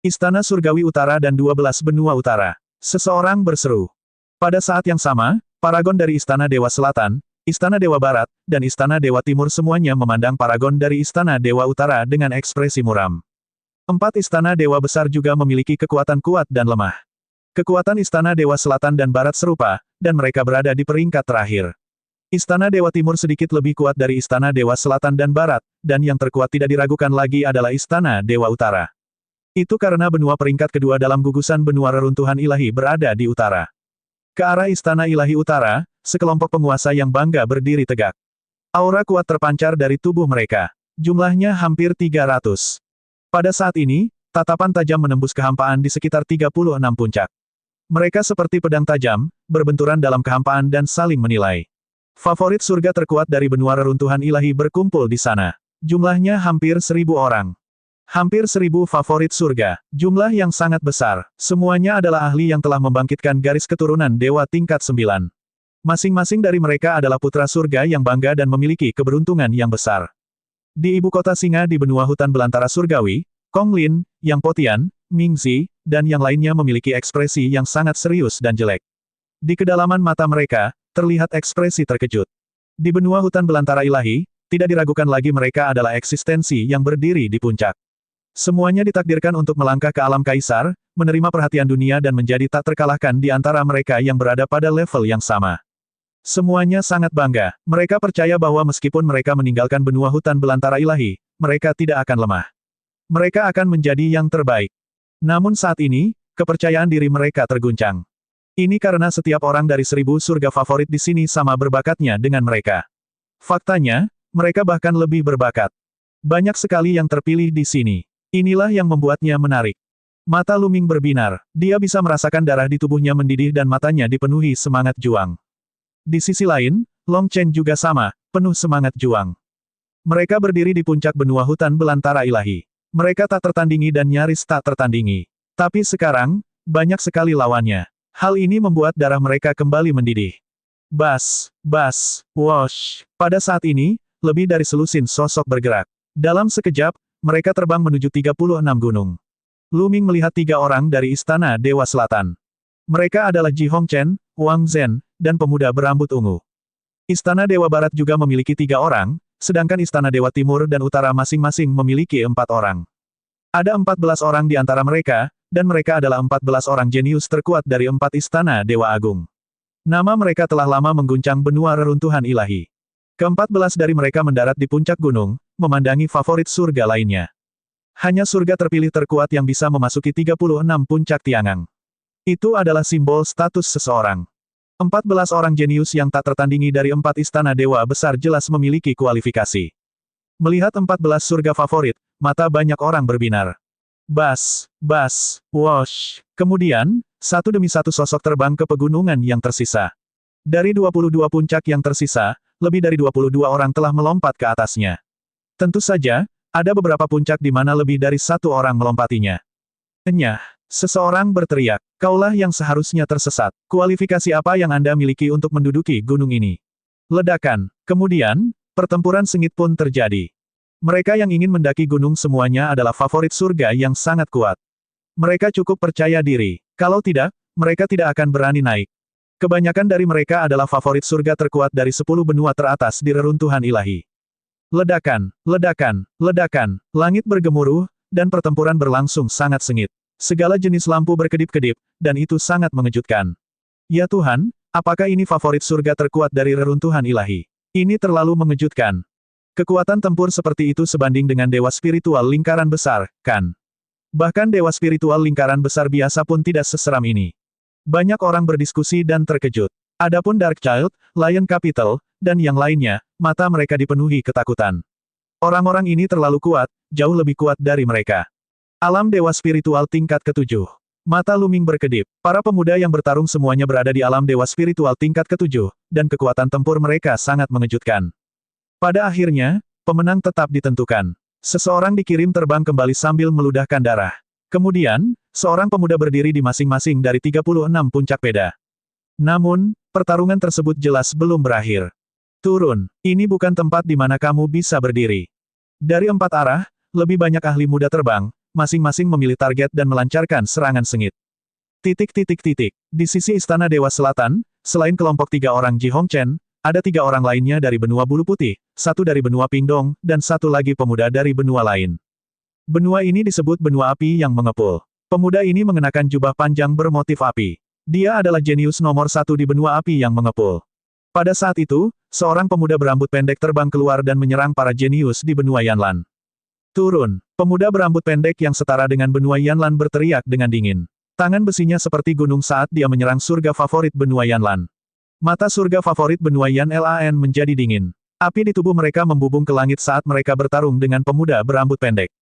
Istana Surgawi Utara dan 12 Benua Utara. Seseorang berseru. Pada saat yang sama, paragon dari Istana Dewa Selatan, Istana Dewa Barat, dan Istana Dewa Timur semuanya memandang paragon dari Istana Dewa Utara dengan ekspresi muram. 4 Istana Dewa Besar juga memiliki kekuatan kuat dan lemah. Kekuatan Istana Dewa Selatan dan Barat serupa, dan mereka berada di peringkat terakhir. Istana Dewa Timur sedikit lebih kuat dari Istana Dewa Selatan dan Barat, dan yang terkuat tidak diragukan lagi adalah Istana Dewa Utara. Itu karena benua peringkat kedua dalam gugusan benua reruntuhan ilahi berada di utara. Ke arah Istana Ilahi Utara, sekelompok penguasa yang bangga berdiri tegak. Aura kuat terpancar dari tubuh mereka. Jumlahnya hampir 300. Pada saat ini, tatapan tajam menembus kehampaan di sekitar 36 puncak. Mereka seperti pedang tajam, berbenturan dalam kehampaan dan saling menilai. Favorit surga terkuat dari benua reruntuhan ilahi berkumpul di sana. Jumlahnya hampir 1000 orang. Hampir 1000 favorit surga, jumlah yang sangat besar. Semuanya adalah ahli yang telah membangkitkan garis keturunan dewa tingkat 9. Masing-masing dari mereka adalah putra surga yang bangga dan memiliki keberuntungan yang besar. Di ibu kota singa di benua hutan belantara surgawi, Kong Lin, Yang Potian, Ming Zi, dan yang lainnya memiliki ekspresi yang sangat serius dan jelek. Di kedalaman mata mereka, terlihat ekspresi terkejut. Di benua hutan belantara ilahi, tidak diragukan lagi mereka adalah eksistensi yang berdiri di puncak. Semuanya ditakdirkan untuk melangkah ke alam kaisar, menerima perhatian dunia dan menjadi tak terkalahkan di antara mereka yang berada pada level yang sama. Semuanya sangat bangga. Mereka percaya bahwa meskipun mereka meninggalkan benua hutan belantara ilahi, mereka tidak akan lemah. Mereka akan menjadi yang terbaik. Namun saat ini, kepercayaan diri mereka terguncang. Ini karena setiap orang dari 1000 surga favorit di sini sama berbakatnya dengan mereka. Faktanya, mereka bahkan lebih berbakat. Banyak sekali yang terpilih di sini. Inilah yang membuatnya menarik. Mata Luming berbinar. Dia bisa merasakan darah di tubuhnya mendidih dan matanya dipenuhi semangat juang. Di sisi lain, Long Chen juga sama, penuh semangat juang. Mereka berdiri di puncak benua hutan belantara ilahi. Mereka tak tertandingi dan nyaris tak tertandingi. Tapi sekarang, banyak sekali lawannya. Hal ini membuat darah mereka kembali mendidih. Bas, bas, wosh. Pada saat ini, lebih dari selusin sosok bergerak. Dalam sekejap, mereka terbang menuju 36 gunung. Luming melihat 3 orang dari Istana Dewa Selatan. Mereka adalah Ji Hongchen, Wang Zhen, dan pemuda berambut ungu. Istana Dewa Barat juga memiliki 3 orang, sedangkan Istana Dewa Timur dan Utara masing-masing memiliki 4 orang. Ada 14 orang di antara mereka, dan mereka adalah 14 orang jenius terkuat dari 4 Istana Dewa Agung. Nama mereka telah lama mengguncang benua reruntuhan ilahi. Ke-14 dari mereka mendarat di puncak gunung, memandangi favorit surga lainnya. Hanya surga terpilih terkuat yang bisa memasuki 36 puncak tiangang. Itu adalah simbol status seseorang. 14 orang jenius yang tak tertandingi dari 4 istana dewa besar jelas memiliki kualifikasi. Melihat 14 surga favorit, mata banyak orang berbinar. Bas, bas, wosh. Kemudian, satu demi satu sosok terbang ke pegunungan yang tersisa. Dari 22 puncak yang tersisa, lebih dari 22 orang telah melompat ke atasnya. Tentu saja, ada beberapa puncak di mana lebih dari 1 orang melompatinya. Enyah, seseorang berteriak, kaulah yang seharusnya tersesat. Kualifikasi apa yang Anda miliki untuk menduduki gunung ini? Ledakan. Kemudian, pertempuran sengit pun terjadi. Mereka yang ingin mendaki gunung semuanya adalah favorit surga yang sangat kuat. Mereka cukup percaya diri. Kalau tidak, mereka tidak akan berani naik. Kebanyakan dari mereka adalah favorit surga terkuat dari 10 benua teratas di reruntuhan ilahi. Ledakan, ledakan, ledakan, langit bergemuruh, dan pertempuran berlangsung sangat sengit. Segala jenis lampu berkedip-kedip, dan itu sangat mengejutkan. Ya Tuhan, apakah ini favorit surga terkuat dari reruntuhan ilahi? Ini terlalu mengejutkan. Kekuatan tempur seperti itu sebanding dengan dewa spiritual lingkaran besar, kan? Bahkan dewa spiritual lingkaran besar biasa pun tidak seseram ini. Banyak orang berdiskusi dan terkejut. Adapun Dark Child, Lion Capital, dan yang lainnya, mata mereka dipenuhi ketakutan. Orang-orang ini terlalu kuat, jauh lebih kuat dari mereka. Alam dewa spiritual tingkat ke-7. Mata Luming berkedip. Para pemuda yang bertarung semuanya berada di alam dewa spiritual tingkat ke-7, dan kekuatan tempur mereka sangat mengejutkan. Pada akhirnya, pemenang tetap ditentukan. Seseorang dikirim terbang kembali sambil meludahkan darah. Kemudian, seorang pemuda berdiri di masing-masing dari 36 puncak peda. Namun, pertarungan tersebut jelas belum berakhir. Turun, ini bukan tempat di mana kamu bisa berdiri. Dari 4 arah, lebih banyak ahli muda terbang, masing-masing memilih target dan melancarkan serangan sengit. Di sisi Istana Dewa Selatan, selain kelompok 3 orang Ji Hongchen, ada 3 orang lainnya dari benua bulu putih, 1 dari benua Pingdong, dan 1 lagi pemuda dari benua lain. Benua ini disebut benua api yang mengepul. Pemuda ini mengenakan jubah panjang bermotif api. Dia adalah jenius nomor 1 di benua api yang mengepul. Pada saat itu, seorang pemuda berambut pendek terbang keluar dan menyerang para jenius di benua Yanlan. Turun! Pemuda berambut pendek yang setara dengan benua Yanlan berteriak dengan dingin. Tangan besinya seperti gunung saat dia menyerang surga favorit benua Yanlan. Mata surga favorit benua Yan Lan menjadi dingin. Api di tubuh mereka membubung ke langit saat mereka bertarung dengan pemuda berambut pendek.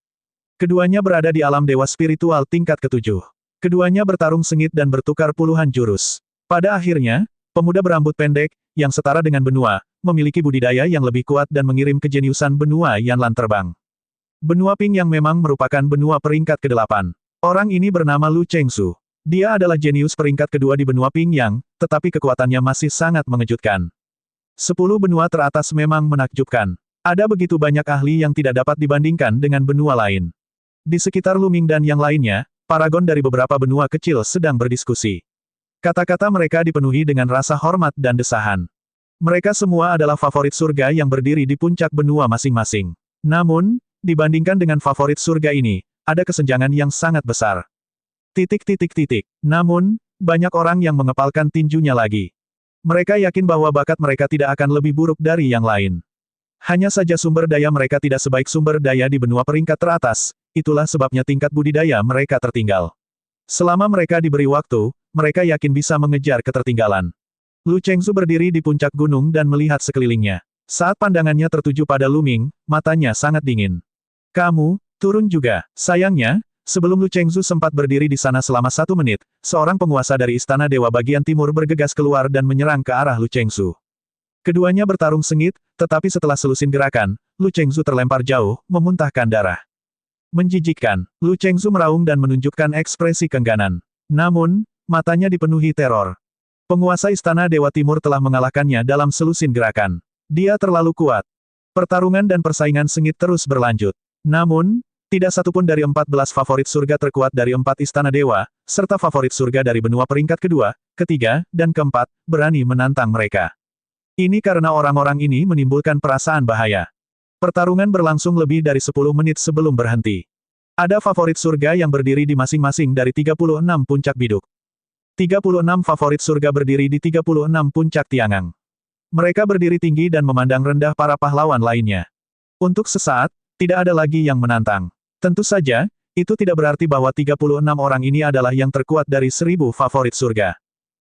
Keduanya berada di alam dewa spiritual tingkat ke-7. Keduanya bertarung sengit dan bertukar puluhan jurus. Pada akhirnya, pemuda berambut pendek, yang setara dengan benua, memiliki budidaya yang lebih kuat dan mengirim kejeniusan benua Yanlan terbang. Benua Ping yang memang merupakan benua peringkat ke-8. Orang ini bernama Lu Chengsu. Dia adalah jenius peringkat kedua di benua Ping Yang, tetapi kekuatannya masih sangat mengejutkan. 10 benua teratas memang menakjubkan. Ada begitu banyak ahli yang tidak dapat dibandingkan dengan benua lain. Di sekitar Luming dan yang lainnya, paragon dari beberapa benua kecil sedang berdiskusi. Kata-kata mereka dipenuhi dengan rasa hormat dan desahan. Mereka semua adalah favorit surga yang berdiri di puncak benua masing-masing. Namun, dibandingkan dengan favorit surga ini, ada kesenjangan yang sangat besar. Namun, banyak orang yang mengepalkan tinjunya lagi. Mereka yakin bahwa bakat mereka tidak akan lebih buruk dari yang lain. Hanya saja sumber daya mereka tidak sebaik sumber daya di benua peringkat teratas, itulah sebabnya tingkat budidaya mereka tertinggal. Selama mereka diberi waktu, mereka yakin bisa mengejar ketertinggalan. Lu Chengsu berdiri di puncak gunung dan melihat sekelilingnya. Saat pandangannya tertuju pada Luming, matanya sangat dingin. Kamu, turun juga. Sayangnya, sebelum Lu Chengsu sempat berdiri di sana selama 1 menit, seorang penguasa dari Istana Dewa bagian timur bergegas keluar dan menyerang ke arah Lu Chengsu. Keduanya bertarung sengit, tetapi setelah selusin gerakan, Lu Chengsu terlempar jauh, memuntahkan darah. Menjijikkan, Lu Chengsu meraung dan menunjukkan ekspresi keengganan. Namun, matanya dipenuhi teror. Penguasa Istana Dewa Timur telah mengalahkannya dalam selusin gerakan. Dia terlalu kuat. Pertarungan dan persaingan sengit terus berlanjut. Namun, tidak satupun dari 14 favorit surga terkuat dari 4 Istana Dewa, serta favorit surga dari benua peringkat kedua, ketiga, dan keempat, berani menantang mereka. Ini karena orang-orang ini menimbulkan perasaan bahaya. Pertarungan berlangsung lebih dari 10 menit sebelum berhenti. Ada favorit surga yang berdiri di masing-masing dari 36 puncak biduk. 36 favorit surga berdiri di 36 puncak tiangang. Mereka berdiri tinggi dan memandang rendah para pahlawan lainnya. Untuk sesaat, tidak ada lagi yang menantang. Tentu saja, itu tidak berarti bahwa 36 orang ini adalah yang terkuat dari 1000 favorit surga.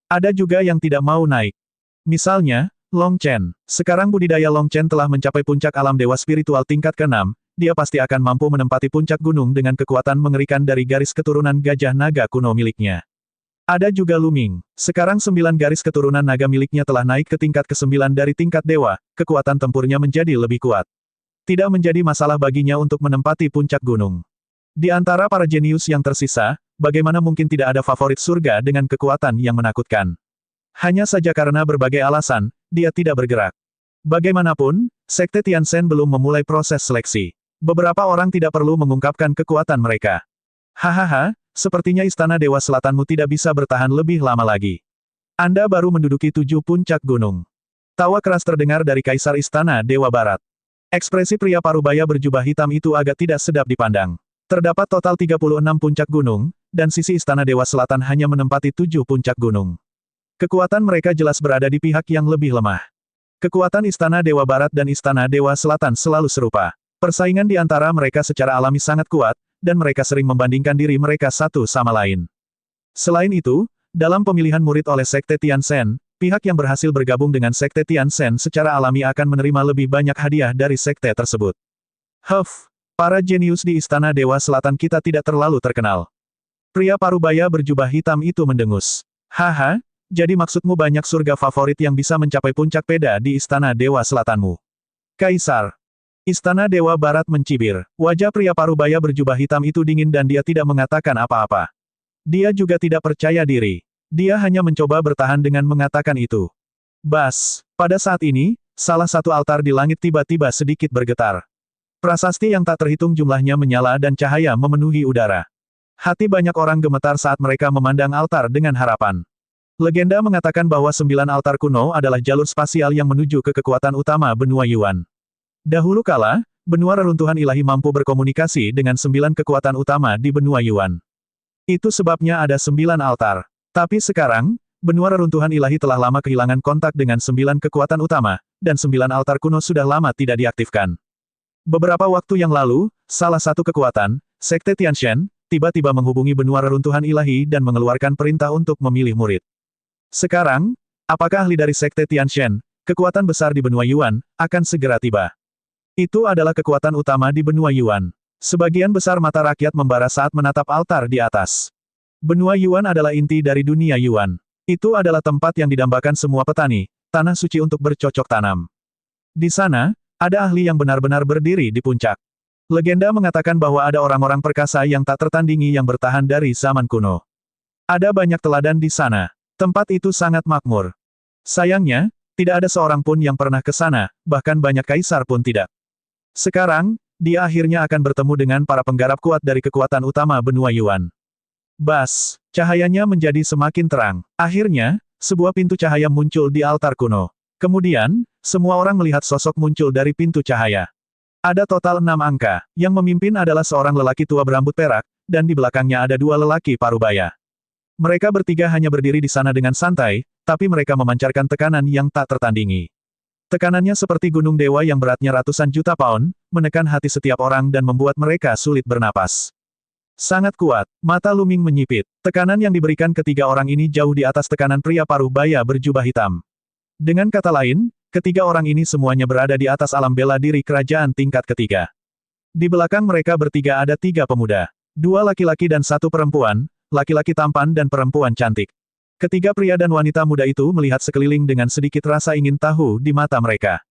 Ada juga yang tidak mau naik. Misalnya, Long Chen. Sekarang budidaya Long Chen telah mencapai puncak alam dewa spiritual tingkat ke-6, dia pasti akan mampu menempati puncak gunung dengan kekuatan mengerikan dari garis keturunan gajah naga kuno miliknya. Ada juga Luming. Sekarang 9 garis keturunan naga miliknya telah naik ke tingkat ke-9 dari tingkat dewa, kekuatan tempurnya menjadi lebih kuat. Tidak menjadi masalah baginya untuk menempati puncak gunung. Di antara para jenius yang tersisa, bagaimana mungkin tidak ada favorit surga dengan kekuatan yang menakutkan? Hanya saja karena berbagai alasan, dia tidak bergerak. Bagaimanapun, Sekte Tianchen belum memulai proses seleksi. Beberapa orang tidak perlu mengungkapkan kekuatan mereka. Hahaha, sepertinya Istana Dewa Selatanmu tidak bisa bertahan lebih lama lagi. Anda baru menduduki 7 puncak gunung. Tawa keras terdengar dari Kaisar Istana Dewa Barat. Ekspresi pria parubaya berjubah hitam itu agak tidak sedap dipandang. Terdapat total 36 puncak gunung, dan sisi Istana Dewa Selatan hanya menempati 7 puncak gunung. Kekuatan mereka jelas berada di pihak yang lebih lemah. Kekuatan Istana Dewa Barat dan Istana Dewa Selatan selalu serupa. Persaingan di antara mereka secara alami sangat kuat, dan mereka sering membandingkan diri mereka satu sama lain. Selain itu, dalam pemilihan murid oleh Sekte Tianchen, pihak yang berhasil bergabung dengan Sekte Tianchen secara alami akan menerima lebih banyak hadiah dari sekte tersebut. Para jenius di Istana Dewa Selatan kita tidak terlalu terkenal. Pria parubaya berjubah hitam itu mendengus. Haha. Jadi maksudmu banyak surga favorit yang bisa mencapai puncak peda di Istana Dewa Selatanmu. Kaisar. Istana Dewa Barat mencibir. Wajah pria parubaya berjubah hitam itu dingin dan dia tidak mengatakan apa-apa. Dia juga tidak percaya diri. Dia hanya mencoba bertahan dengan mengatakan itu. Bas. Pada saat ini, salah satu altar di langit tiba-tiba sedikit bergetar. Prasasti yang tak terhitung jumlahnya menyala dan cahaya memenuhi udara. Hati banyak orang gemetar saat mereka memandang altar dengan harapan. Legenda mengatakan bahwa 9 altar kuno adalah jalur spasial yang menuju ke kekuatan utama benua Yuan. Dahulu kala, benua reruntuhan ilahi mampu berkomunikasi dengan 9 kekuatan utama di benua Yuan. Itu sebabnya ada 9 altar. Tapi sekarang, benua reruntuhan ilahi telah lama kehilangan kontak dengan 9 kekuatan utama, dan 9 altar kuno sudah lama tidak diaktifkan. Beberapa waktu yang lalu, salah satu kekuatan, Sekte Tianshan, tiba-tiba menghubungi benua reruntuhan ilahi dan mengeluarkan perintah untuk memilih murid. Sekarang, apakah ahli dari Sekte Tianshan, kekuatan besar di benua Yuan, akan segera tiba? Itu adalah kekuatan utama di benua Yuan. Sebagian besar mata rakyat membara saat menatap altar di atas. Benua Yuan adalah inti dari dunia Yuan. Itu adalah tempat yang didambakan semua petani, tanah suci untuk bercocok tanam. Di sana, ada ahli yang benar-benar berdiri di puncak. Legenda mengatakan bahwa ada orang-orang perkasa yang tak tertandingi yang bertahan dari zaman kuno. Ada banyak teladan di sana. Tempat itu sangat makmur. Sayangnya, tidak ada seorang pun yang pernah ke sana, bahkan banyak kaisar pun tidak. Sekarang, dia akhirnya akan bertemu dengan para penggarap kuat dari kekuatan utama benua Yuan. Bas, cahayanya menjadi semakin terang. Akhirnya, sebuah pintu cahaya muncul di altar kuno. Kemudian, semua orang melihat sosok muncul dari pintu cahaya. Ada total 6 angka. Yang memimpin adalah seorang lelaki tua berambut perak, dan di belakangnya ada 2 lelaki parubaya. Mereka bertiga hanya berdiri di sana dengan santai, tapi mereka memancarkan tekanan yang tak tertandingi. Tekanannya seperti gunung dewa yang beratnya ratusan juta pound, menekan hati setiap orang dan membuat mereka sulit bernapas. Sangat kuat, mata Luming menyipit. Tekanan yang diberikan ketiga orang ini jauh di atas tekanan pria parubaya berjubah hitam. Dengan kata lain, ketiga orang ini semuanya berada di atas alam bela diri kerajaan tingkat ketiga. Di belakang mereka bertiga ada 3 pemuda. 2 laki-laki dan 1 perempuan, laki-laki tampan dan perempuan cantik. Ketiga pria dan wanita muda itu melihat sekeliling dengan sedikit rasa ingin tahu di mata mereka.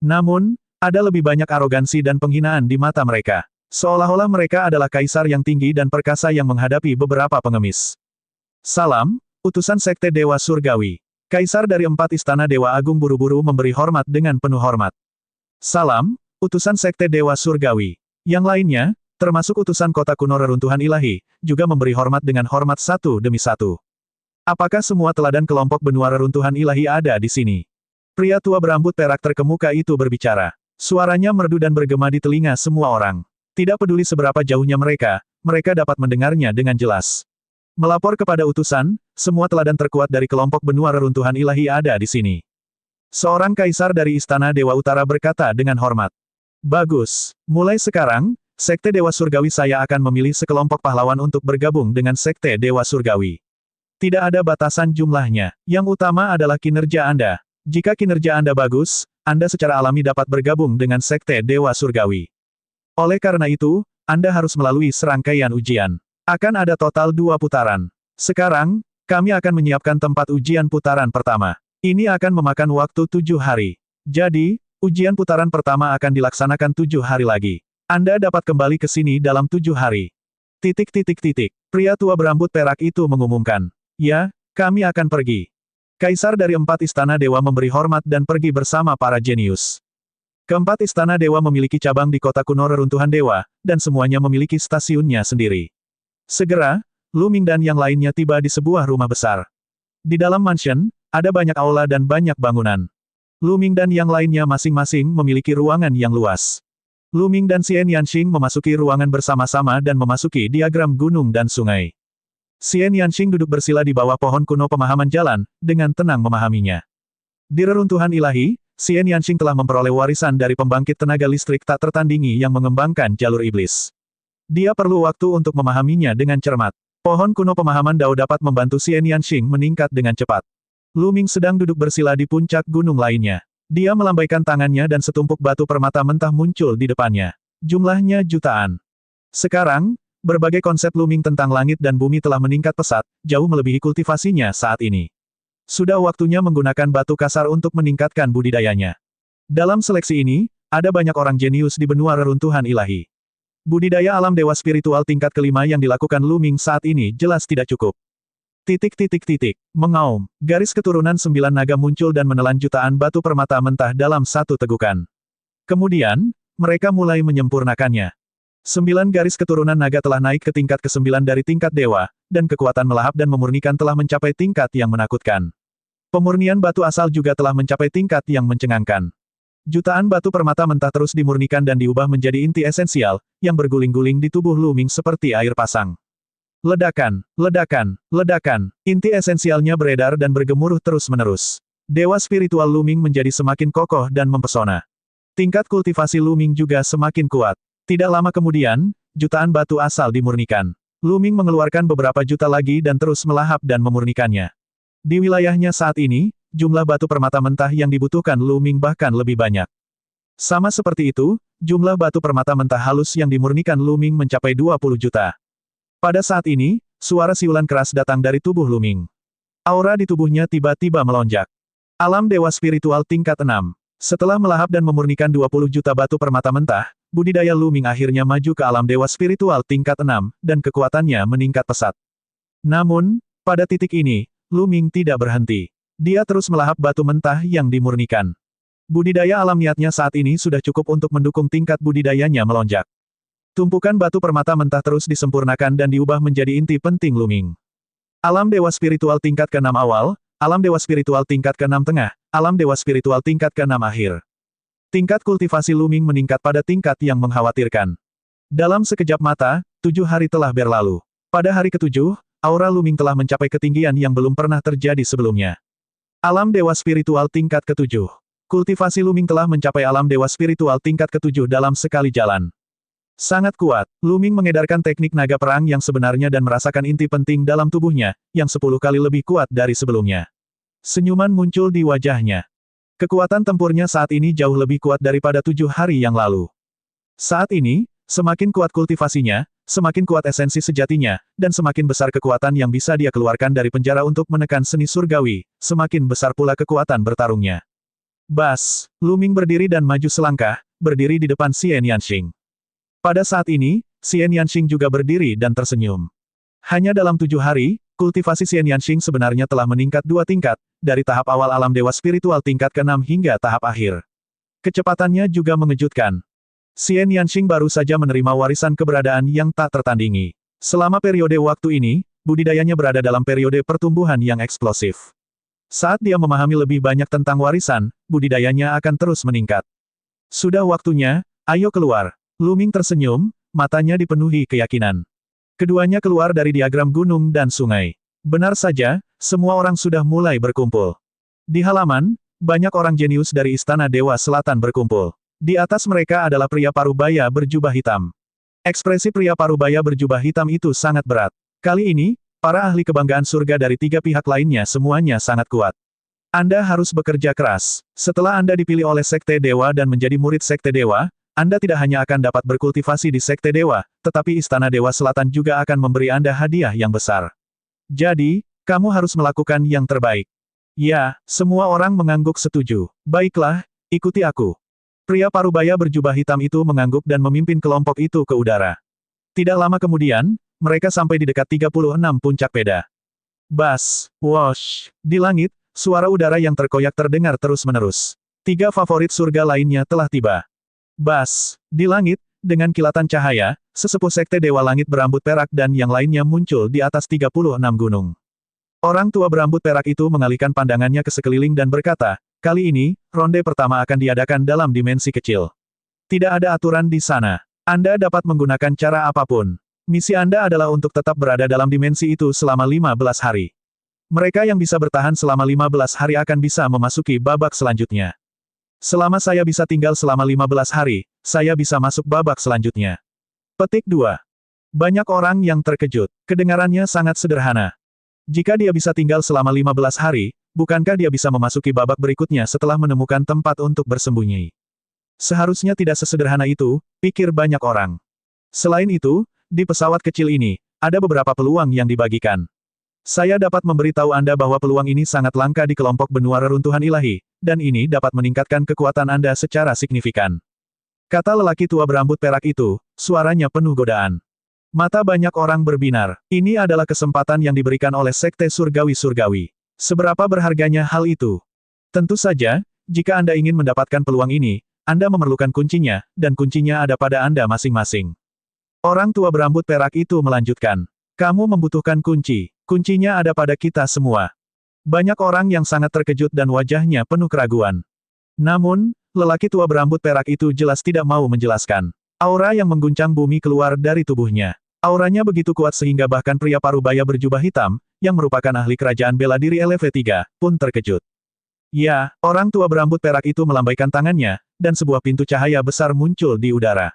Namun, ada lebih banyak arogansi dan penghinaan di mata mereka. Seolah-olah mereka adalah kaisar yang tinggi dan perkasa yang menghadapi beberapa pengemis. Salam, utusan Sekte Dewa Surgawi. Kaisar dari 4 istana Dewa Agung buru-buru memberi hormat dengan penuh hormat. Salam, utusan Sekte Dewa Surgawi. Yang lainnya, termasuk utusan kota kuno reruntuhan ilahi, juga memberi hormat dengan hormat satu demi satu. Apakah semua teladan kelompok benua reruntuhan ilahi ada di sini? Pria tua berambut perak terkemuka itu berbicara. Suaranya merdu dan bergema di telinga semua orang. Tidak peduli seberapa jauhnya mereka, mereka dapat mendengarnya dengan jelas. Melapor kepada utusan, semua teladan terkuat dari kelompok benua reruntuhan ilahi ada di sini. Seorang kaisar dari Istana Dewa Utara berkata dengan hormat. Bagus. Mulai sekarang, Sekte Dewa Surgawi saya akan memilih sekelompok pahlawan untuk bergabung dengan Sekte Dewa Surgawi. Tidak ada batasan jumlahnya. Yang utama adalah kinerja Anda. Jika kinerja Anda bagus, Anda secara alami dapat bergabung dengan Sekte Dewa Surgawi. Oleh karena itu, Anda harus melalui serangkaian ujian. Akan ada total 2 putaran. Sekarang, kami akan menyiapkan tempat ujian putaran pertama. Ini akan memakan waktu 7 hari. Jadi, ujian putaran pertama akan dilaksanakan 7 hari lagi. Anda dapat kembali ke sini dalam 7 hari. Pria tua berambut perak itu mengumumkan. Ya, kami akan pergi. Kaisar dari 4 istana dewa memberi hormat dan pergi bersama para jenius. Keempat istana dewa memiliki cabang di kota kuno reruntuhan dewa, dan semuanya memiliki stasiunnya sendiri. Segera, Luming dan yang lainnya tiba di sebuah rumah besar. Di dalam mansion, ada banyak aula dan banyak bangunan. Luming dan yang lainnya masing-masing memiliki ruangan yang luas. Luming dan Xian Yanxing memasuki ruangan bersama-sama dan memasuki diagram gunung dan sungai. Xian Yanxing duduk bersila di bawah pohon kuno pemahaman jalan, dengan tenang memahaminya. Di reruntuhan ilahi, Xian Yanxing telah memperoleh warisan dari pembangkit tenaga listrik tak tertandingi yang mengembangkan jalur iblis. Dia perlu waktu untuk memahaminya dengan cermat. Pohon kuno pemahaman Dao dapat membantu Xian Yanxing meningkat dengan cepat. Luming sedang duduk bersila di puncak gunung lainnya. Dia melambaikan tangannya dan setumpuk batu permata mentah muncul di depannya. Jumlahnya jutaan. Sekarang, berbagai konsep Luming tentang langit dan bumi telah meningkat pesat, jauh melebihi kultivasinya saat ini. Sudah waktunya menggunakan batu kasar untuk meningkatkan budidayanya. Dalam seleksi ini, ada banyak orang jenius di benua reruntuhan ilahi. Budidaya alam dewa spiritual tingkat kelima yang dilakukan Luming saat ini jelas tidak cukup. Mengaum. Garis keturunan 9 naga muncul dan menelan jutaan batu permata mentah dalam satu tegukan. Kemudian, mereka mulai menyempurnakannya. 9 garis keturunan naga telah naik ke tingkat ke-9 dari tingkat dewa, dan kekuatan melahap dan memurnikan telah mencapai tingkat yang menakutkan. Pemurnian batu asal juga telah mencapai tingkat yang mencengangkan. Jutaan batu permata mentah terus dimurnikan dan diubah menjadi inti esensial, yang berguling-guling di tubuh Lu Ming seperti air pasang. Ledakan, ledakan, ledakan, inti esensialnya beredar dan bergemuruh terus-menerus. Dewa spiritual Lu Ming menjadi semakin kokoh dan mempesona. Tingkat kultivasi Lu Ming juga semakin kuat. Tidak lama kemudian, jutaan batu asal dimurnikan. Lu Ming mengeluarkan beberapa juta lagi dan terus melahap dan memurnikannya. Di wilayahnya saat ini, jumlah batu permata mentah yang dibutuhkan Lu Ming bahkan lebih banyak. Sama seperti itu, jumlah batu permata mentah halus yang dimurnikan Lu Ming mencapai 20 juta. Pada saat ini, suara siulan keras datang dari tubuh Lu Ming. Aura di tubuhnya tiba-tiba melonjak. Alam dewa spiritual tingkat 6. Setelah melahap dan memurnikan 20 juta batu permata mentah, budidaya Lu Ming akhirnya maju ke alam dewa spiritual tingkat 6, dan kekuatannya meningkat pesat. Namun, pada titik ini, Lu Ming tidak berhenti. Dia terus melahap batu mentah yang dimurnikan. Budidaya alam niatnya saat ini sudah cukup untuk mendukung tingkat budidayanya melonjak. Tumpukan batu permata mentah terus disempurnakan dan diubah menjadi inti penting Lu Ming. Alam dewa spiritual tingkat ke-6 awal, alam dewa spiritual tingkat ke-6 tengah, alam dewa spiritual tingkat ke-6 akhir. Tingkat kultivasi Lu Ming meningkat pada tingkat yang mengkhawatirkan. Dalam sekejap mata, 7 hari telah berlalu. Pada hari ke-7, aura Lu Ming telah mencapai ketinggian yang belum pernah terjadi sebelumnya. Alam dewa spiritual tingkat ke-7. Kultivasi Lu Ming telah mencapai alam dewa spiritual tingkat ke-7 dalam sekali jalan. Sangat kuat, Lu Ming mengedarkan teknik naga perang yang sebenarnya dan merasakan inti penting dalam tubuhnya, yang 10 kali lebih kuat dari sebelumnya. Senyuman muncul di wajahnya. Kekuatan tempurnya saat ini jauh lebih kuat daripada 7 hari yang lalu. Saat ini, semakin kuat kultivasinya, semakin kuat esensi sejatinya, dan semakin besar kekuatan yang bisa dia keluarkan dari penjara untuk menekan seni surgawi, semakin besar pula kekuatan bertarungnya. Bas, Lu Ming berdiri dan maju selangkah, berdiri di depan Xian Yanxing. Pada saat ini, Xian Yanxing juga berdiri dan tersenyum. Hanya dalam 7 hari, kultivasi Xian Yanxing sebenarnya telah meningkat 2 tingkat, dari tahap awal alam dewa spiritual tingkat ke-6 hingga tahap akhir. Kecepatannya juga mengejutkan. Xian Yanxing baru saja menerima warisan keberadaan yang tak tertandingi. Selama periode waktu ini, budidayanya berada dalam periode pertumbuhan yang eksplosif. Saat dia memahami lebih banyak tentang warisan, budidayanya akan terus meningkat. Sudah waktunya, ayo keluar. Lu Ming tersenyum, matanya dipenuhi keyakinan. Keduanya keluar dari diagram gunung dan sungai. Benar saja, semua orang sudah mulai berkumpul. Di halaman, banyak orang jenius dari Istana Dewa Selatan berkumpul. Di atas mereka adalah pria parubaya berjubah hitam. Ekspresi pria parubaya berjubah hitam itu sangat berat. Kali ini, para ahli kebanggaan surga dari 3 pihak lainnya semuanya sangat kuat. Anda harus bekerja keras. Setelah Anda dipilih oleh Sekte Dewa dan menjadi murid Sekte Dewa, Anda tidak hanya akan dapat berkultivasi di Sekte Dewa, tetapi Istana Dewa Selatan juga akan memberi Anda hadiah yang besar. Jadi, kamu harus melakukan yang terbaik. Ya, semua orang mengangguk setuju. Baiklah, ikuti aku. Pria parubaya berjubah hitam itu mengangguk dan memimpin kelompok itu ke udara. Tidak lama kemudian, mereka sampai di dekat 36 puncak peda. Bas, wosh, di langit, suara udara yang terkoyak terdengar terus-menerus. 3 favorit surga lainnya telah tiba. Bas, di langit, dengan kilatan cahaya, sesepuh Sekte Dewa Langit berambut perak dan yang lainnya muncul di atas 36 gunung. Orang tua berambut perak itu mengalihkan pandangannya ke sekeliling dan berkata, kali ini, ronde pertama akan diadakan dalam dimensi kecil. Tidak ada aturan di sana. Anda dapat menggunakan cara apapun. Misi Anda adalah untuk tetap berada dalam dimensi itu selama 15 hari. Mereka yang bisa bertahan selama 15 hari akan bisa memasuki babak selanjutnya. Selama saya bisa tinggal selama 15 hari, saya bisa masuk babak selanjutnya. Petik 2. Banyak orang yang terkejut. Kedengarannya sangat sederhana. Jika dia bisa tinggal selama 15 hari, bukankah dia bisa memasuki babak berikutnya setelah menemukan tempat untuk bersembunyi? Seharusnya tidak sesederhana itu, pikir banyak orang. Selain itu, di pesawat kecil ini, ada beberapa peluang yang dibagikan. Saya dapat memberitahu Anda bahwa peluang ini sangat langka di kelompok benua reruntuhan ilahi, dan ini dapat meningkatkan kekuatan Anda secara signifikan. Kata lelaki tua berambut perak itu, suaranya penuh godaan. Mata banyak orang berbinar. Ini adalah kesempatan yang diberikan oleh Sekte Surgawi-Surgawi. Seberapa berharganya hal itu? Tentu saja, jika Anda ingin mendapatkan peluang ini, Anda memerlukan kuncinya, dan kuncinya ada pada Anda masing-masing. Orang tua berambut perak itu melanjutkan. Kamu membutuhkan kunci. Kuncinya ada pada kita semua. Banyak orang yang sangat terkejut dan wajahnya penuh keraguan. Namun, lelaki tua berambut perak itu jelas tidak mau menjelaskan. Aura yang mengguncang bumi keluar dari tubuhnya. Auranya begitu kuat sehingga bahkan pria parubaya berjubah hitam, yang merupakan ahli kerajaan bela diri LV3, pun terkejut. Ya, orang tua berambut perak itu melambaikan tangannya, dan sebuah pintu cahaya besar muncul di udara.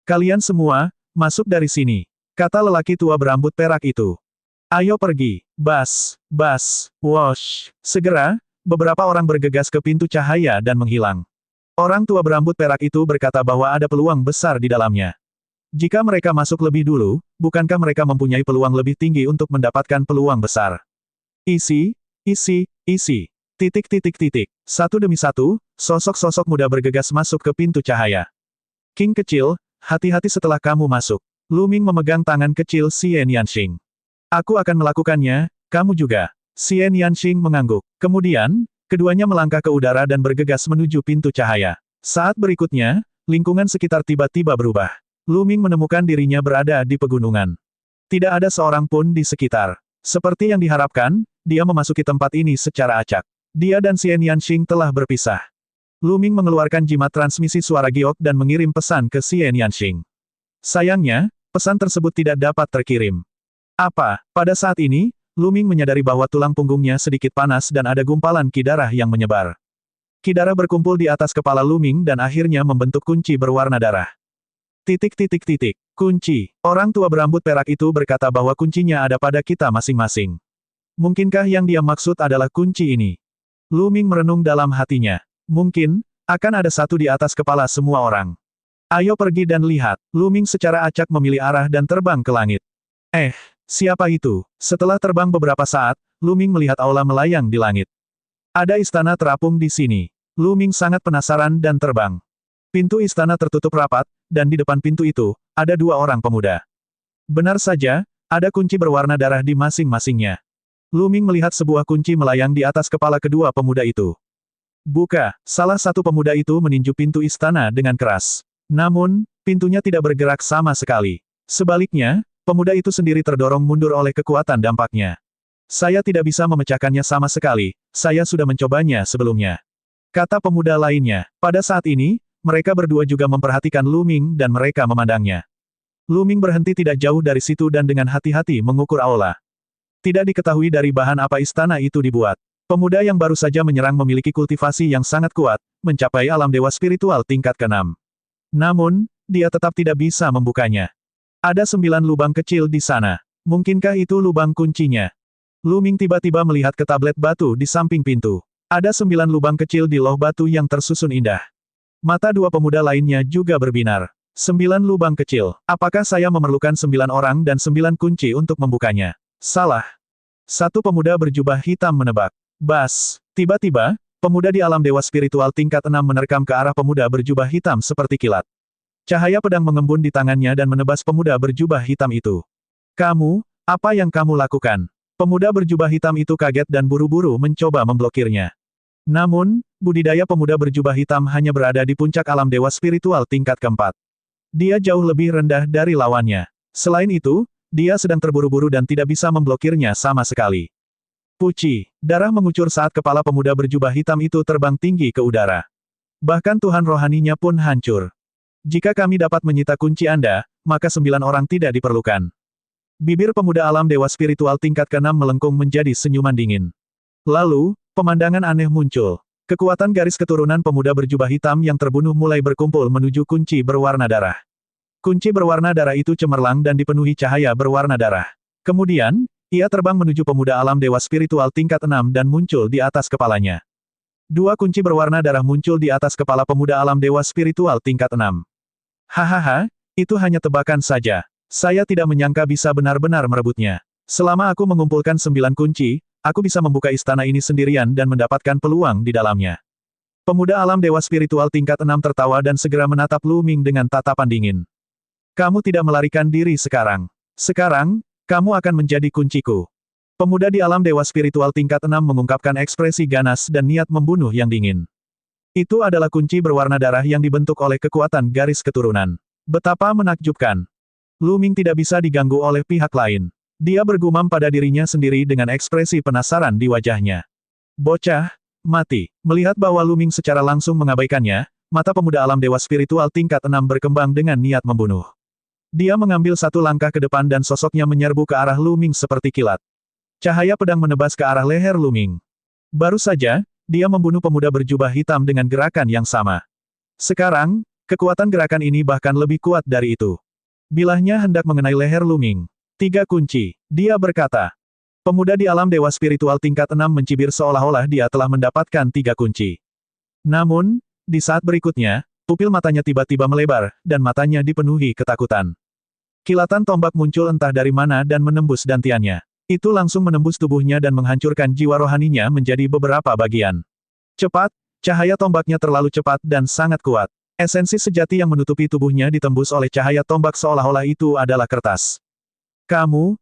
Kalian semua, masuk dari sini, kata lelaki tua berambut perak itu. Ayo pergi, bas, wosh. Segera, beberapa orang bergegas ke pintu cahaya dan menghilang. Orang tua berambut perak itu berkata bahwa ada peluang besar di dalamnya. Jika mereka masuk lebih dulu, bukankah mereka mempunyai peluang lebih tinggi untuk mendapatkan peluang besar? Isi. Satu demi satu, sosok-sosok muda bergegas masuk ke pintu cahaya. King kecil, hati-hati setelah kamu masuk. Lu Ming memegang tangan kecil Xian Yanxing. Aku akan melakukannya, kamu juga. Xian Yanxing mengangguk. Kemudian, keduanya melangkah ke udara dan bergegas menuju pintu cahaya. Saat berikutnya, lingkungan sekitar tiba-tiba berubah. Lu Ming menemukan dirinya berada di pegunungan. Tidak ada seorang pun di sekitar. Seperti yang diharapkan, dia memasuki tempat ini secara acak. Dia dan Xian Yanxing telah berpisah. Lu Ming mengeluarkan jimat transmisi suara giok dan mengirim pesan ke Xian Yanxing. Sayangnya, pesan tersebut tidak dapat terkirim. Apa? Pada saat ini, Lu Ming menyadari bahwa tulang punggungnya sedikit panas dan ada gumpalan ki darah yang menyebar. Ki darah berkumpul di atas kepala Lu Ming dan akhirnya membentuk kunci berwarna darah. Kunci. Orang tua berambut perak itu berkata bahwa kuncinya ada pada kita masing-masing. Mungkinkah yang dia maksud adalah kunci ini? Lu Ming merenung dalam hatinya. Mungkin, akan ada satu di atas kepala semua orang. Ayo pergi dan lihat. Lu Ming secara acak memilih arah dan terbang ke langit. Siapa itu? Setelah terbang beberapa saat, Lu Ming melihat aula melayang di langit. Ada istana terapung di sini. Lu Ming sangat penasaran dan terbang. Pintu istana tertutup rapat, dan di depan pintu itu, ada dua orang pemuda. Benar saja, ada kunci berwarna darah di masing-masingnya. Lu Ming melihat sebuah kunci melayang di atas kepala kedua pemuda itu. Buka, salah satu pemuda itu meninju pintu istana dengan keras. Namun, pintunya tidak bergerak sama sekali. Sebaliknya, pemuda itu sendiri terdorong mundur oleh kekuatan dampaknya. Saya tidak bisa memecahkannya sama sekali, saya sudah mencobanya sebelumnya. Kata pemuda lainnya. Pada saat ini, mereka berdua juga memperhatikan Lu Ming dan mereka memandangnya. Lu Ming berhenti tidak jauh dari situ dan dengan hati-hati mengukur aula. Tidak diketahui dari bahan apa istana itu dibuat. Pemuda yang baru saja menyerang memiliki kultivasi yang sangat kuat, mencapai alam dewa spiritual tingkat ke-6. Namun, dia tetap tidak bisa membukanya. Ada 9 lubang kecil di sana. Mungkinkah itu lubang kuncinya? Lu Ming tiba-tiba melihat ke tablet batu di samping pintu. Ada 9 lubang kecil di loh batu yang tersusun indah. Mata dua pemuda lainnya juga berbinar. 9 lubang kecil. Apakah saya memerlukan 9 orang dan 9 kunci untuk membukanya? Salah. Satu pemuda berjubah hitam menebak. Bas. Tiba-tiba, pemuda di alam dewa spiritual tingkat 6 menerkam ke arah pemuda berjubah hitam seperti kilat. Cahaya pedang mengembun di tangannya dan menebas pemuda berjubah hitam itu. Kamu, apa yang kamu lakukan? Pemuda berjubah hitam itu kaget dan buru-buru mencoba memblokirnya. Namun, budidaya pemuda berjubah hitam hanya berada di puncak alam dewa spiritual tingkat ke-4. Dia jauh lebih rendah dari lawannya. Selain itu, dia sedang terburu-buru dan tidak bisa memblokirnya sama sekali. Puci, darah mengucur saat kepala pemuda berjubah hitam itu terbang tinggi ke udara. Bahkan Tuhan rohaninya pun hancur. Jika kami dapat menyita kunci Anda, maka 9 orang tidak diperlukan. Bibir pemuda alam dewa spiritual tingkat ke-6 melengkung menjadi senyuman dingin. Lalu, pemandangan aneh muncul. Kekuatan garis keturunan pemuda berjubah hitam yang terbunuh mulai berkumpul menuju kunci berwarna darah. Kunci berwarna darah itu cemerlang dan dipenuhi cahaya berwarna darah. Kemudian, ia terbang menuju pemuda alam dewa spiritual tingkat 6 dan muncul di atas kepalanya. Dua kunci berwarna darah muncul di atas kepala pemuda alam dewa spiritual tingkat 6. Hahaha, itu hanya tebakan saja. Saya tidak menyangka bisa benar-benar merebutnya. Selama aku mengumpulkan 9 kunci, aku bisa membuka istana ini sendirian dan mendapatkan peluang di dalamnya. Pemuda alam dewa spiritual tingkat 6 tertawa dan segera menatap Lu Ming dengan tatapan dingin. Kamu tidak melarikan diri sekarang. Sekarang, kamu akan menjadi kunciku. Pemuda di alam dewa spiritual tingkat 6 mengungkapkan ekspresi ganas dan niat membunuh yang dingin. Itu adalah kunci berwarna darah yang dibentuk oleh kekuatan garis keturunan. Betapa menakjubkan. Lu Ming tidak bisa diganggu oleh pihak lain. Dia bergumam pada dirinya sendiri dengan ekspresi penasaran di wajahnya. Bocah, mati. Melihat bahwa Lu Ming secara langsung mengabaikannya, mata pemuda alam dewa spiritual tingkat 6 berkembang dengan niat membunuh. Dia mengambil satu langkah ke depan dan sosoknya menyerbu ke arah Lu Ming seperti kilat. Cahaya pedang menebas ke arah leher Lu Ming. Baru saja, dia membunuh pemuda berjubah hitam dengan gerakan yang sama. Sekarang, kekuatan gerakan ini bahkan lebih kuat dari itu. Bilahnya hendak mengenai leher Lu Ming. 3 kunci, dia berkata. Pemuda di alam dewa spiritual tingkat 6 mencibir seolah-olah dia telah mendapatkan 3 kunci. Namun, di saat berikutnya, pupil matanya tiba-tiba melebar, dan matanya dipenuhi ketakutan. Kilatan tombak muncul entah dari mana dan menembus dantiannya. Itu langsung menembus tubuhnya dan menghancurkan jiwa rohaninya menjadi beberapa bagian. Cepat, cahaya tombaknya terlalu cepat dan sangat kuat. Esensi sejati yang menutupi tubuhnya ditembus oleh cahaya tombak seolah-olah itu adalah kertas. Kamu,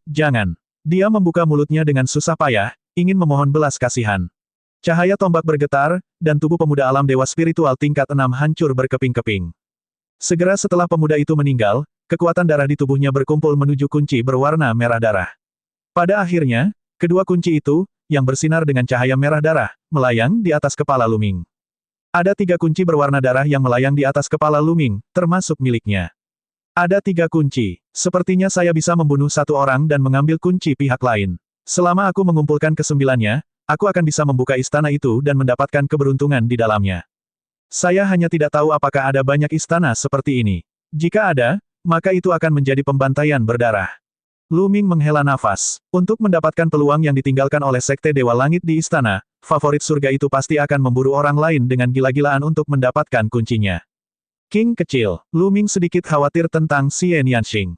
jangan. Dia membuka mulutnya dengan susah payah, ingin memohon belas kasihan. Cahaya tombak bergetar, dan tubuh pemuda alam dewa spiritual tingkat 6 hancur berkeping-keping. Segera setelah pemuda itu meninggal, kekuatan darah di tubuhnya berkumpul menuju kunci berwarna merah darah. Pada akhirnya, kedua kunci itu, yang bersinar dengan cahaya merah darah, melayang di atas kepala Lu Ming. Ada 3 kunci berwarna darah yang melayang di atas kepala Lu Ming, termasuk miliknya. Ada 3 kunci. Sepertinya saya bisa membunuh satu orang dan mengambil kunci pihak lain. Selama aku mengumpulkan kesembilannya, aku akan bisa membuka istana itu dan mendapatkan keberuntungan di dalamnya. Saya hanya tidak tahu apakah ada banyak istana seperti ini. Jika ada, maka itu akan menjadi pembantaian berdarah. Lu Ming menghela nafas. Untuk mendapatkan peluang yang ditinggalkan oleh Sekte Dewa Langit di istana, favorit surga itu pasti akan memburu orang lain dengan gila-gilaan untuk mendapatkan kuncinya. King kecil, Lu Ming sedikit khawatir tentang Xie Nianxing.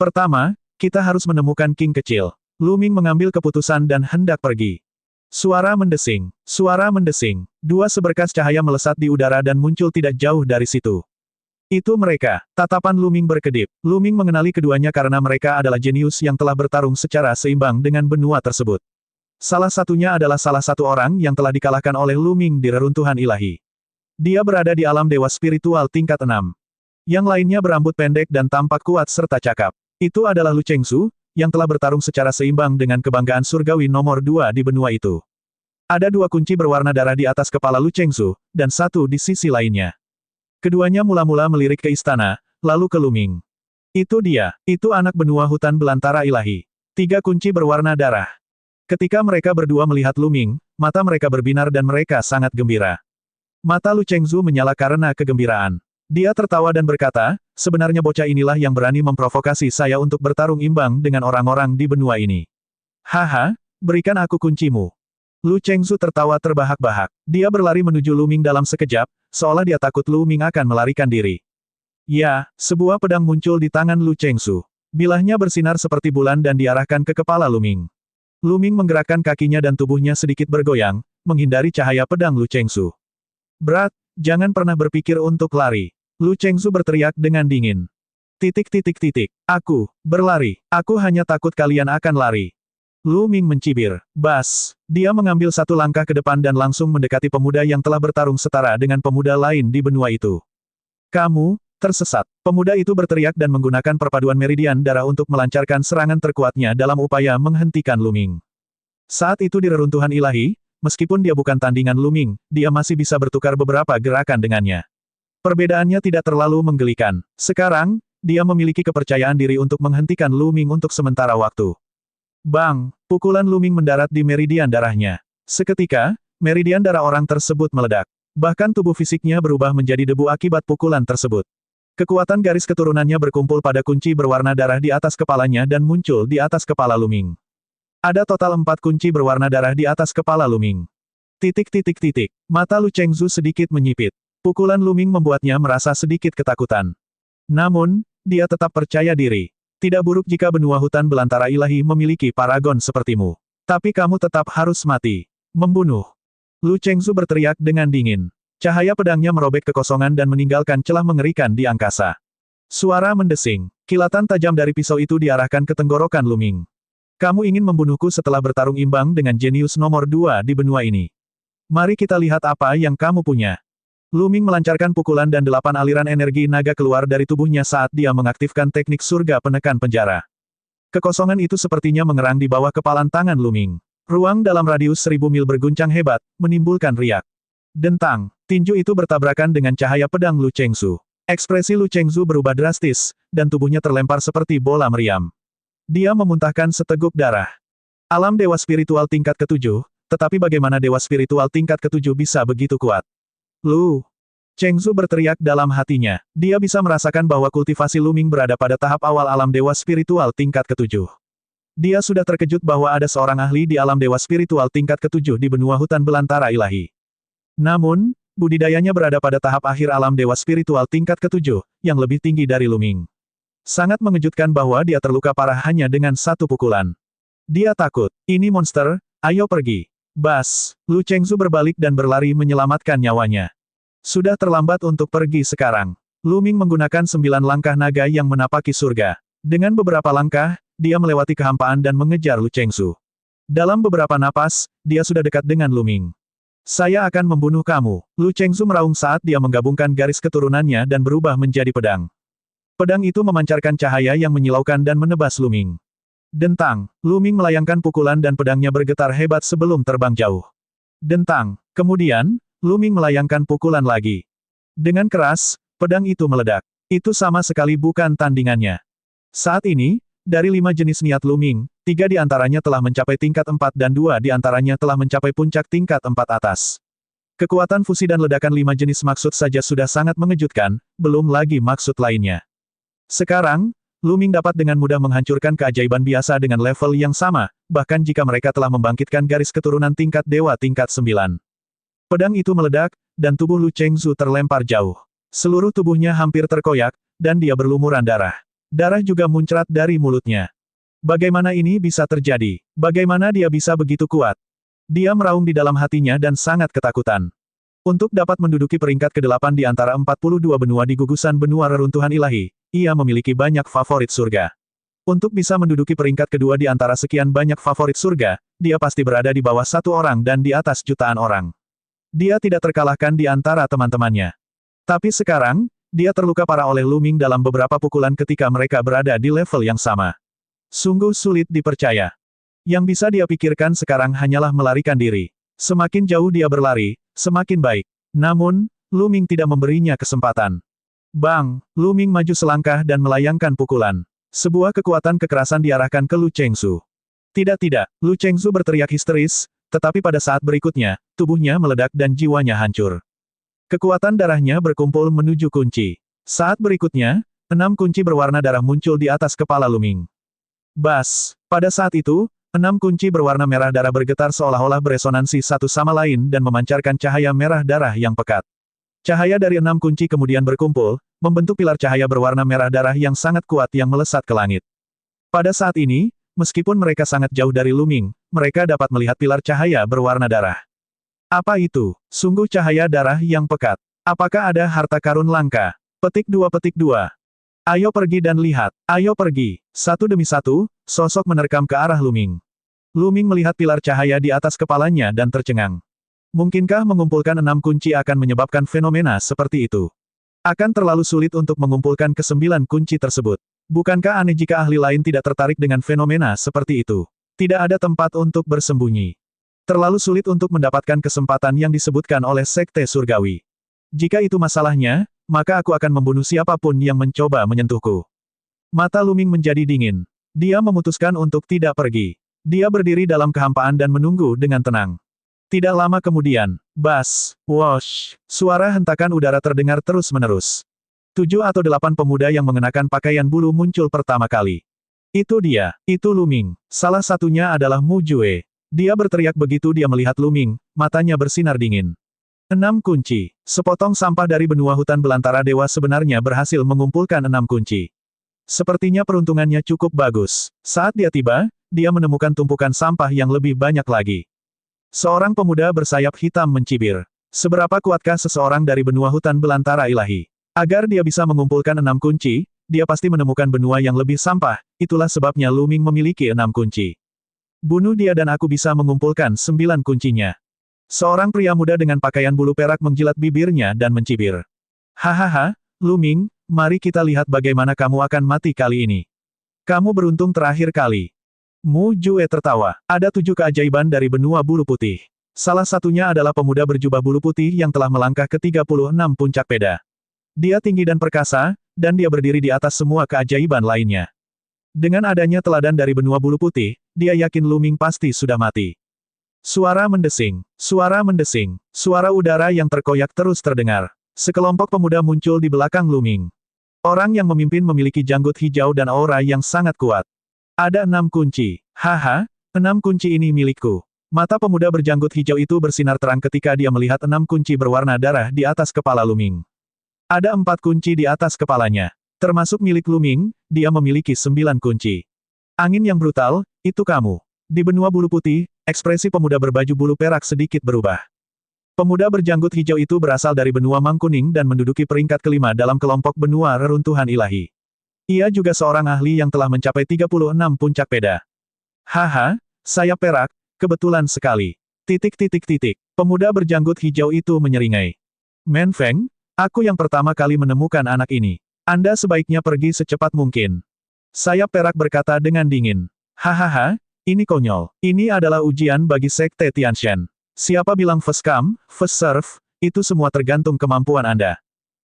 Pertama, kita harus menemukan King kecil. Lu Ming mengambil keputusan dan hendak pergi. Suara mendesing. Dua seberkas cahaya melesat di udara dan muncul tidak jauh dari situ. Itu mereka. Tatapan Lu Ming berkedip. Lu Ming mengenali keduanya karena mereka adalah jenius yang telah bertarung secara seimbang dengan benua tersebut. Salah satunya adalah salah satu orang yang telah dikalahkan oleh Lu Ming di reruntuhan ilahi. Dia berada di alam dewa spiritual tingkat 6. Yang lainnya berambut pendek dan tampak kuat serta cakap. Itu adalah Lu Chengsu, yang telah bertarung secara seimbang dengan kebanggaan surgawi nomor 2 di benua itu. Ada 2 kunci berwarna darah di atas kepala Lu Chengsu, dan 1 di sisi lainnya. Keduanya mula-mula melirik ke istana, lalu ke Lu Ming. Itu dia, itu anak benua hutan belantara ilahi. 3 kunci berwarna darah. Ketika mereka berdua melihat Lu Ming, mata mereka berbinar dan mereka sangat gembira. Mata Lu Chengsu menyala karena kegembiraan. Dia tertawa dan berkata, sebenarnya bocah inilah yang berani memprovokasi saya untuk bertarung imbang dengan orang-orang di benua ini. Haha, berikan aku kuncimu. Lu Chengsu tertawa terbahak-bahak. Dia berlari menuju Lu Ming dalam sekejap, seolah dia takut Lu Ming akan melarikan diri. Ya, sebuah pedang muncul di tangan Lu Chengsu. Bilahnya bersinar seperti bulan dan diarahkan ke kepala Lu Ming. Lu Ming menggerakkan kakinya dan tubuhnya sedikit bergoyang, menghindari cahaya pedang Lu Chengsu. Berat, jangan pernah berpikir untuk lari. Lu Chengsu berteriak dengan dingin. Aku, berlari. Aku hanya takut kalian akan lari. Lu Ming mencibir. Bas. Dia mengambil satu langkah ke depan dan langsung mendekati pemuda yang telah bertarung setara dengan pemuda lain di benua itu. Kamu, tersesat. Pemuda itu berteriak dan menggunakan perpaduan meridian darah untuk melancarkan serangan terkuatnya dalam upaya menghentikan Lu Ming. Saat itu di reruntuhan ilahi, meskipun dia bukan tandingan Lu Ming, dia masih bisa bertukar beberapa gerakan dengannya. Perbedaannya tidak terlalu menggelikan. Sekarang, dia memiliki kepercayaan diri untuk menghentikan Lu Ming untuk sementara waktu. Bang! Pukulan Lu Ming mendarat di meridian darahnya. Seketika, meridian darah orang tersebut meledak. Bahkan tubuh fisiknya berubah menjadi debu akibat pukulan tersebut. Kekuatan garis keturunannya berkumpul pada kunci berwarna darah di atas kepalanya dan muncul di atas kepala Lu Ming. Ada total 4 kunci berwarna darah di atas kepala Lu Ming. Mata Lu Chengsu sedikit menyipit. Pukulan Lu Ming membuatnya merasa sedikit ketakutan. Namun, dia tetap percaya diri. Tidak buruk jika benua hutan belantara ilahi memiliki paragon sepertimu. Tapi kamu tetap harus mati. Membunuh. Lu Chengsu berteriak dengan dingin. Cahaya pedangnya merobek kekosongan dan meninggalkan celah mengerikan di angkasa. Suara mendesing. Kilatan tajam dari pisau itu diarahkan ke tenggorokan Lu Ming. Kamu ingin membunuhku setelah bertarung imbang dengan jenius nomor 2 di benua ini. Mari kita lihat apa yang kamu punya. Lu Ming melancarkan pukulan dan 8 aliran energi naga keluar dari tubuhnya saat dia mengaktifkan teknik surga penekan penjara. Kekosongan itu sepertinya mengerang di bawah kepalan tangan Lu Ming. Ruang dalam radius 1000 mil berguncang hebat, menimbulkan riak. Dentang, tinju itu bertabrakan dengan cahaya pedang Lu Chengsu. Ekspresi Lu Chengsu berubah drastis, dan tubuhnya terlempar seperti bola meriam. Dia memuntahkan seteguk darah. Alam dewa spiritual tingkat ke-7, tetapi bagaimana dewa spiritual tingkat ke-7 bisa begitu kuat? Lu Chengsu berteriak dalam hatinya. Dia bisa merasakan bahwa kultivasi Lu Ming berada pada tahap awal alam dewa spiritual tingkat ke-7. Dia sudah terkejut bahwa ada seorang ahli di alam dewa spiritual tingkat ke-7 di benua hutan belantara ilahi. Namun, budidayanya berada pada tahap akhir alam dewa spiritual tingkat ke-7, yang lebih tinggi dari Lu Ming. Sangat mengejutkan bahwa dia terluka parah hanya dengan satu pukulan. Dia takut. Ini monster, ayo pergi. Bas, Lu Chengsu berbalik dan berlari menyelamatkan nyawanya. Sudah terlambat untuk pergi sekarang. Lu Ming menggunakan 9 langkah naga yang menapaki surga. Dengan beberapa langkah, dia melewati kehampaan dan mengejar Lu Chengsu. Dalam beberapa napas, dia sudah dekat dengan Lu Ming. Saya akan membunuh kamu. Lu Chengsu meraung saat dia menggabungkan garis keturunannya dan berubah menjadi pedang. Pedang itu memancarkan cahaya yang menyilaukan dan menebas Lu Ming. Dentang, Lu Ming melayangkan pukulan dan pedangnya bergetar hebat sebelum terbang jauh. Dentang, kemudian, Lu Ming melayangkan pukulan lagi. Dengan keras, pedang itu meledak. Itu sama sekali bukan tandingannya. Saat ini, dari 5 jenis niat Lu Ming, 3 di antaranya telah mencapai tingkat 4 dan 2 di antaranya telah mencapai puncak tingkat 4 atas. Kekuatan fusi dan ledakan 5 jenis maksud saja sudah sangat mengejutkan, belum lagi maksud lainnya. Sekarang, Lu Ming dapat dengan mudah menghancurkan keajaiban biasa dengan level yang sama, bahkan jika mereka telah membangkitkan garis keturunan tingkat dewa tingkat 9. Pedang itu meledak, dan tubuh Lu Chengsu terlempar jauh. Seluruh tubuhnya hampir terkoyak, dan dia berlumuran darah. Darah juga muncrat dari mulutnya. Bagaimana ini bisa terjadi? Bagaimana dia bisa begitu kuat? Dia meraung di dalam hatinya dan sangat ketakutan. Untuk dapat menduduki peringkat ke-8 di antara 42 benua di gugusan benua reruntuhan ilahi, ia memiliki banyak favorit surga. Untuk bisa menduduki peringkat kedua di antara sekian banyak favorit surga, dia pasti berada di bawah 1 orang dan di atas jutaan orang. Dia tidak terkalahkan di antara teman-temannya. Tapi sekarang, dia terluka parah oleh Lu Ming dalam beberapa pukulan ketika mereka berada di level yang sama. Sungguh sulit dipercaya. Yang bisa dia pikirkan sekarang hanyalah melarikan diri. Semakin jauh dia berlari, semakin baik. Namun, Lu Ming tidak memberinya kesempatan. Bang, Lu Ming maju selangkah dan melayangkan pukulan. Sebuah kekuatan kekerasan diarahkan ke Lu Chengsu. Tidak, Lu Chengsu berteriak histeris, tetapi pada saat berikutnya, tubuhnya meledak dan jiwanya hancur. Kekuatan darahnya berkumpul menuju kunci. Saat berikutnya, 6 kunci berwarna darah muncul di atas kepala Lu Ming. Bas, pada saat itu, 6 kunci berwarna merah darah bergetar seolah-olah beresonansi satu sama lain dan memancarkan cahaya merah darah yang pekat. Cahaya dari 6 kunci kemudian berkumpul, membentuk pilar cahaya berwarna merah darah yang sangat kuat yang melesat ke langit. Pada saat ini, meskipun mereka sangat jauh dari Lu Ming, mereka dapat melihat pilar cahaya berwarna darah. Apa itu? Sungguh cahaya darah yang pekat. Apakah ada harta karun langka? Petik 2. Ayo pergi dan lihat. Ayo pergi. Satu demi satu, sosok menerkam ke arah Lu Ming. Lu Ming melihat pilar cahaya di atas kepalanya dan tercengang. Mungkinkah mengumpulkan 6 kunci akan menyebabkan fenomena seperti itu? Akan terlalu sulit untuk mengumpulkan ke-9 kunci tersebut. Bukankah aneh jika ahli lain tidak tertarik dengan fenomena seperti itu? Tidak ada tempat untuk bersembunyi. Terlalu sulit untuk mendapatkan kesempatan yang disebutkan oleh Sekte Surgawi. Jika itu masalahnya, maka aku akan membunuh siapapun yang mencoba menyentuhku. Mata Lu Ming menjadi dingin. Dia memutuskan untuk tidak pergi. Dia berdiri dalam kehampaan dan menunggu dengan tenang. Tidak lama kemudian, bas, wosh, suara hentakan udara terdengar terus-menerus. 7 atau 8 pemuda yang mengenakan pakaian bulu muncul pertama kali. Itu dia, itu Lu Ming. Salah satunya adalah Mu Jue. Dia berteriak begitu dia melihat Lu Ming, matanya bersinar dingin. 6 kunci. Sepotong sampah dari benua hutan belantara dewa sebenarnya berhasil mengumpulkan 6 kunci. Sepertinya peruntungannya cukup bagus. Saat dia tiba, dia menemukan tumpukan sampah yang lebih banyak lagi. Seorang pemuda bersayap hitam mencibir. Seberapa kuatkah seseorang dari benua hutan belantara ilahi? Agar dia bisa mengumpulkan 6 kunci, dia pasti menemukan benua yang lebih sampah, itulah sebabnya Lu Ming memiliki 6 kunci. Bunuh dia dan aku bisa mengumpulkan 9 kuncinya. Seorang pria muda dengan pakaian bulu perak menjilat bibirnya dan mencibir. Hahaha, Luming, mari kita lihat bagaimana kamu akan mati kali ini. Kamu beruntung terakhir kali. Mu Jue tertawa. Ada 7 keajaiban dari benua bulu putih. Salah satunya adalah pemuda berjubah bulu putih yang telah melangkah ke 36 puncak peda. Dia tinggi dan perkasa, dan dia berdiri di atas semua keajaiban lainnya. Dengan adanya teladan dari benua bulu putih, dia yakin Luming pasti sudah mati. Suara mendesing, suara mendesing, suara udara yang terkoyak terus terdengar. Sekelompok pemuda muncul di belakang Luming. Orang yang memimpin memiliki janggut hijau dan aura yang sangat kuat. Ada 6 kunci. Haha, 6 kunci ini milikku. Mata pemuda berjanggut hijau itu bersinar terang ketika dia melihat 6 kunci berwarna darah di atas kepala Luming. Ada 4 kunci di atas kepalanya. Termasuk milik Luming, dia memiliki 9 kunci. Angin yang brutal, itu kamu. Di benua bulu putih, ekspresi pemuda berbaju bulu perak sedikit berubah. Pemuda berjanggut hijau itu berasal dari benua Mangkuning dan menduduki peringkat kelima dalam kelompok benua reruntuhan ilahi. Ia juga seorang ahli yang telah mencapai 36 puncak peda. Haha, sayap perak, kebetulan sekali. Pemuda berjanggut hijau itu menyeringai. Men Feng, aku yang pertama kali menemukan anak ini. Anda sebaiknya pergi secepat mungkin. Sayap perak berkata dengan dingin. Hahaha, ini konyol. Ini adalah ujian bagi Sekte Tianshan. Siapa bilang first come, first serve, itu semua tergantung kemampuan Anda.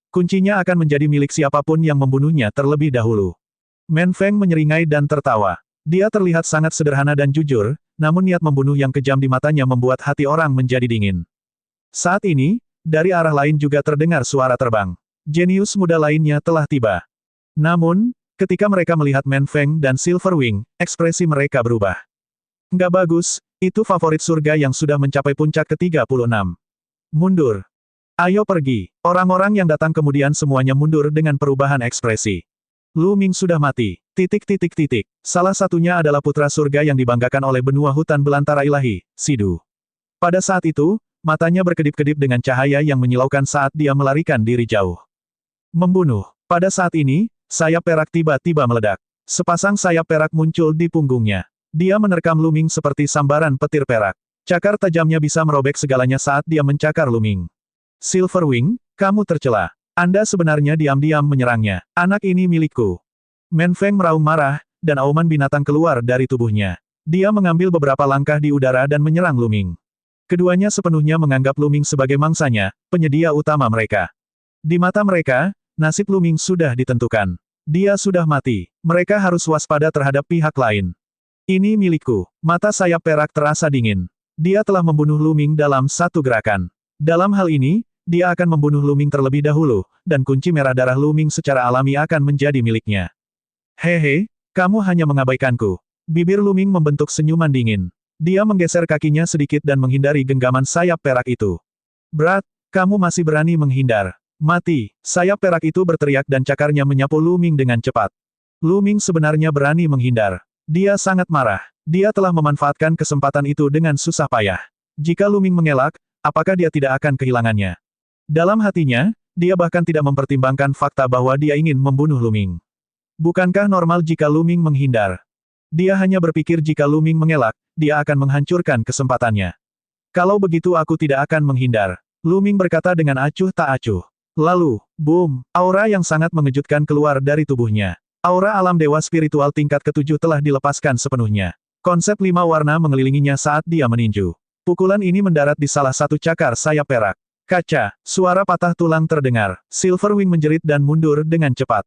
Kuncinya akan menjadi milik siapapun yang membunuhnya terlebih dahulu. Men Feng menyeringai dan tertawa. Dia terlihat sangat sederhana dan jujur, namun niat membunuh yang kejam di matanya membuat hati orang menjadi dingin. Saat ini, dari arah lain juga terdengar suara terbang. Jenius muda lainnya telah tiba. Namun, ketika mereka melihat Men Feng dan Silverwing, ekspresi mereka berubah. Nggak bagus, itu favorit surga yang sudah mencapai puncak ke-36. Mundur. Ayo pergi. Orang-orang yang datang kemudian semuanya mundur dengan perubahan ekspresi. Luming sudah mati. Salah satunya adalah putra surga yang dibanggakan oleh benua hutan belantara ilahi, Sidu. Pada saat itu, matanya berkedip-kedip dengan cahaya yang menyilaukan saat dia melarikan diri jauh. Membunuh. Pada saat ini, sayap perak tiba-tiba meledak. Sepasang sayap perak muncul di punggungnya. Dia menerkam Luming seperti sambaran petir perak. Cakar tajamnya bisa merobek segalanya saat dia mencakar Luming. Silverwing, kamu tercela. Anda sebenarnya diam-diam menyerangnya. Anak ini milikku. Men Feng meraung marah, dan auman binatang keluar dari tubuhnya. Dia mengambil beberapa langkah di udara dan menyerang Luming. Keduanya sepenuhnya menganggap Luming sebagai mangsanya, penyedia utama mereka. Di mata mereka, nasib Luming sudah ditentukan. Dia sudah mati. Mereka harus waspada terhadap pihak lain. Ini milikku. Mata sayap perak terasa dingin. Dia telah membunuh Luming dalam satu gerakan. Dalam hal ini, dia akan membunuh Luming terlebih dahulu, dan kunci merah darah Luming secara alami akan menjadi miliknya. Hehe, kamu hanya mengabaikanku. Bibir Luming membentuk senyuman dingin. Dia menggeser kakinya sedikit dan menghindari genggaman sayap perak itu. Berat, kamu masih berani menghindar. Mati. Sayap perak itu berteriak dan cakarnya menyapu Luming dengan cepat. Luming sebenarnya berani menghindar. Dia sangat marah. Dia telah memanfaatkan kesempatan itu dengan susah payah. Jika Luming mengelak, apakah dia tidak akan kehilangannya? Dalam hatinya, dia bahkan tidak mempertimbangkan fakta bahwa dia ingin membunuh Luming. Bukankah normal jika Luming menghindar? Dia hanya berpikir jika Luming mengelak, dia akan menghancurkan kesempatannya. Kalau begitu aku tidak akan menghindar. Luming berkata dengan acuh tak acuh. Lalu, boom, aura yang sangat mengejutkan keluar dari tubuhnya. Aura alam dewa spiritual tingkat ke-7 telah dilepaskan sepenuhnya. Konsep 5 warna mengelilinginya saat dia meninju. Pukulan ini mendarat di salah satu cakar sayap perak. Kaca, suara patah tulang terdengar. Silverwing menjerit dan mundur dengan cepat.